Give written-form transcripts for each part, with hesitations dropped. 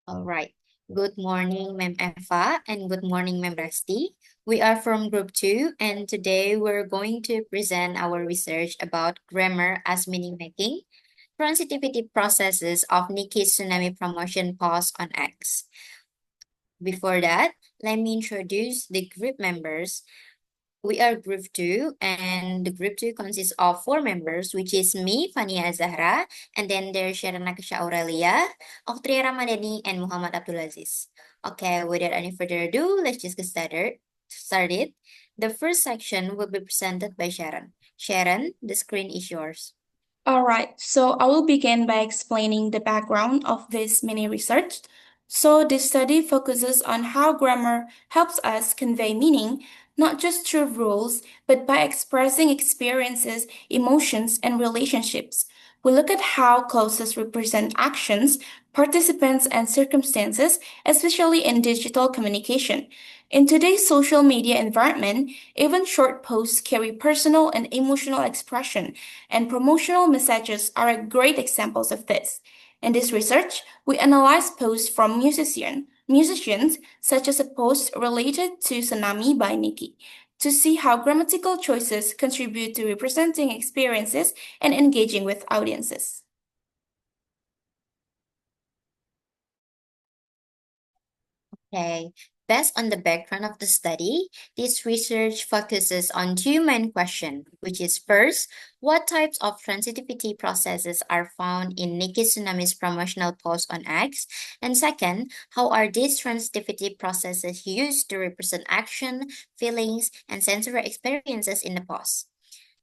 All right. Good morning, Ma'am Eva, and good morning, Ma'am Resti. We are from Group 2, and today we're going to present our research about grammar as meaning making, transitivity processes of NIKI's Tsunami promotion post on X. Before that, let me introduce the group members. We are Group 2, and the Group 2 consists of 4 members, which is me, Vania Azzahra, and then there's Sheren, Nakeisha, Aurelia, Octrya Ramadhani, and Muhammad Abdul Aziz. Okay, without any further ado, let's just get started. The first section will be presented by Sheren. Sheren, the screen is yours. All right, so I will begin by explaining the background of this mini research. So, this study focuses on how grammar helps us convey meaning, not just through rules, but by expressing experiences, emotions, and relationships. We look at how clauses represent actions, participants, and circumstances, especially in digital communication. In today's social media environment, even short posts carry personal and emotional expression, and promotional messages are great examples of this. In this research, we analyzed posts from musicians, such as a post related to Tsunami by NIKI, to see how grammatical choices contribute to representing experiences and engaging with audiences. Okay. Based on the background of the study, this research focuses on two main questions, which is first, what types of transitivity processes are found in Nikki Tsunami's promotional post on X? And second, how are these transitivity processes used to represent action, feelings, and sensory experiences in the post?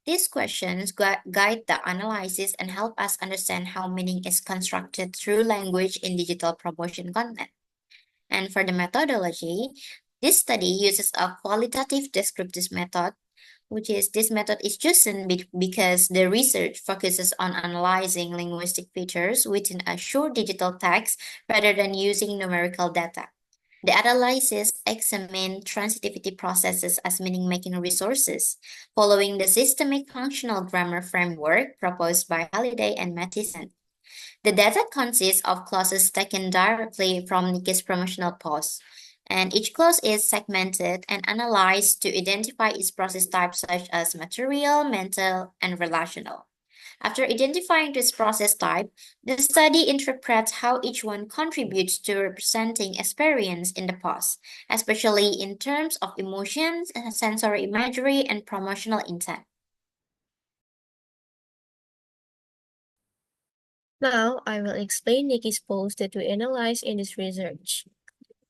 These questions guide the analysis and help us understand how meaning is constructed through language in digital promotion content. And for the methodology, this study uses a qualitative descriptive method, which is this method is chosen because the research focuses on analyzing linguistic features within a short digital text rather than using numerical data. The analysis examined transitivity processes as meaning-making resources, following the systemic functional grammar framework proposed by Halliday and Matheson. The data consists of clauses taken directly from Niki's promotional post, and each clause is segmented and analyzed to identify its process types such as material, mental, and relational. After identifying this process type, the study interprets how each one contributes to representing experience in the post, especially in terms of emotions, sensory imagery, and promotional intent. Now, I will explain Niki's post that we analyzed in this research.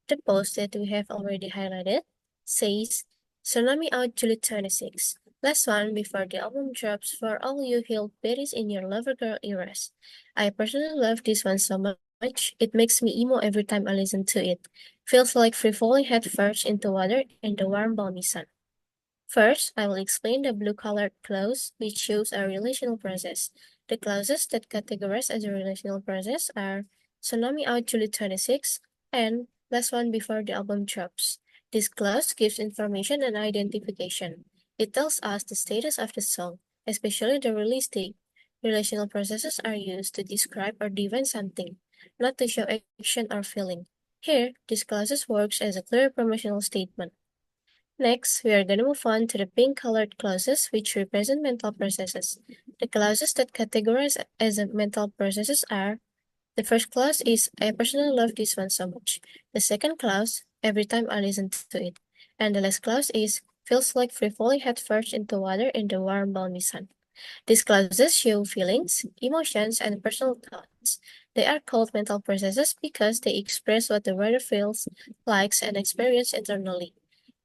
The post that we have already highlighted says, Tsunami out July 26. Last one before the album drops for all you healed berries in your lover girl eras. I personally love this one so much, it makes me emo every time I listen to it. Feels like free falling head first into water in the warm balmy sun. First, I will explain the blue-colored clause, which shows a relational process. The clauses that categorize as a relational process are Tsunami out July 26 and last one before the album drops. This clause gives information and identification. It tells us the status of the song, especially the release date. Relational processes are used to describe or define something, not to show action or feeling. Here, this clause works as a clear promotional statement. Next, we are going to move on to the pink-colored clauses, which represent mental processes. The clauses that categorize as mental processes are: the first clause is, I personally love this one so much. The second clause, every time I listen to it. And the last clause is, feels like free falling head first into water in the warm, balmy sun. These clauses show feelings, emotions, and personal thoughts. They are called mental processes because they express what the writer feels, likes, and experiences internally.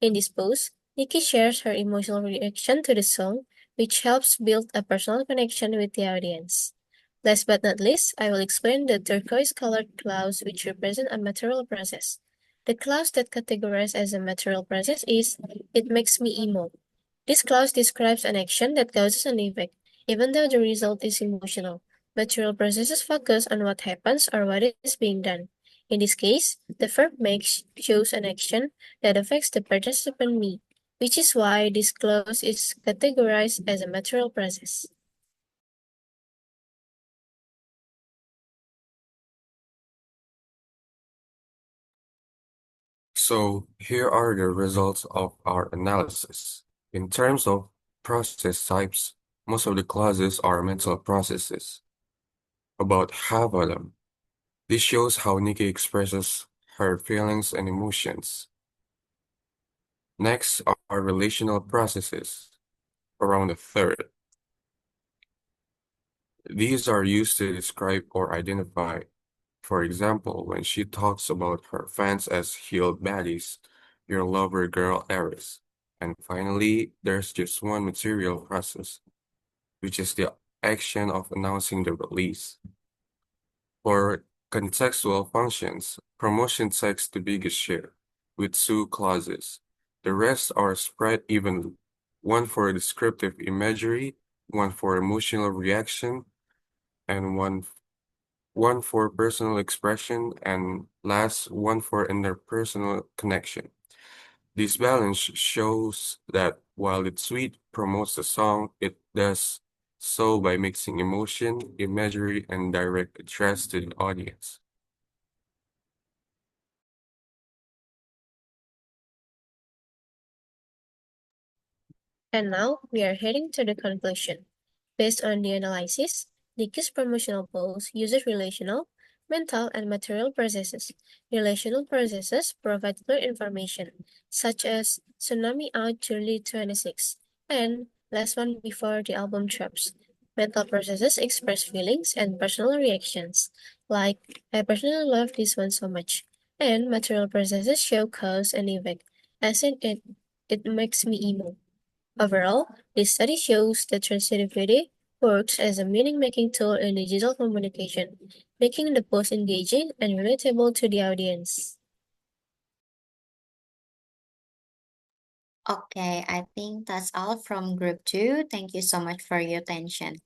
In this post, Nikki shares her emotional reaction to the song, which helps build a personal connection with the audience. Last but not least, I will explain the turquoise-colored clouds, which represent a material process. The clause that categorized as a material process is, it makes me emo. This clause describes an action that causes an effect, even though the result is emotional. Material processes focus on what happens or what is being done. In this case, the verb makes shows an action that affects the participant me, which is why this clause is categorized as a material process. So here are the results of our analysis. In terms of process types, most of the clauses are mental processes, about half of them. This shows how Nikki expresses her feelings and emotions. Next are relational processes, around a third. These are used to describe or identify. For example, when she talks about her fans as healed baddies, your lover girl Aries. And finally, there's just one material process, which is the action of announcing the release. For contextual functions, promotion takes the biggest share, with 2 clauses. The rest are spread evenly, one for descriptive imagery, one for emotional reaction, and one for personal expression, and last, one for interpersonal connection. This balance shows that while the tweet promotes the song, it does so by mixing emotion, imagery, and direct address to the audience. And now we are heading to the conclusion. Based on the analysis, NIKI's promotional post uses relational, mental, and material processes. Relational processes provide clear information, such as Tsunami out July 26, and last one before the album drops. Mental processes express feelings and personal reactions, like I personally love this one so much. And material processes show cause and effect, as in it makes me emo. Overall, this study shows that transitivity works as a meaning-making tool in digital communication, making the post engaging and relatable to the audience. Okay, I think that's all from group 2. Thank you so much for your attention.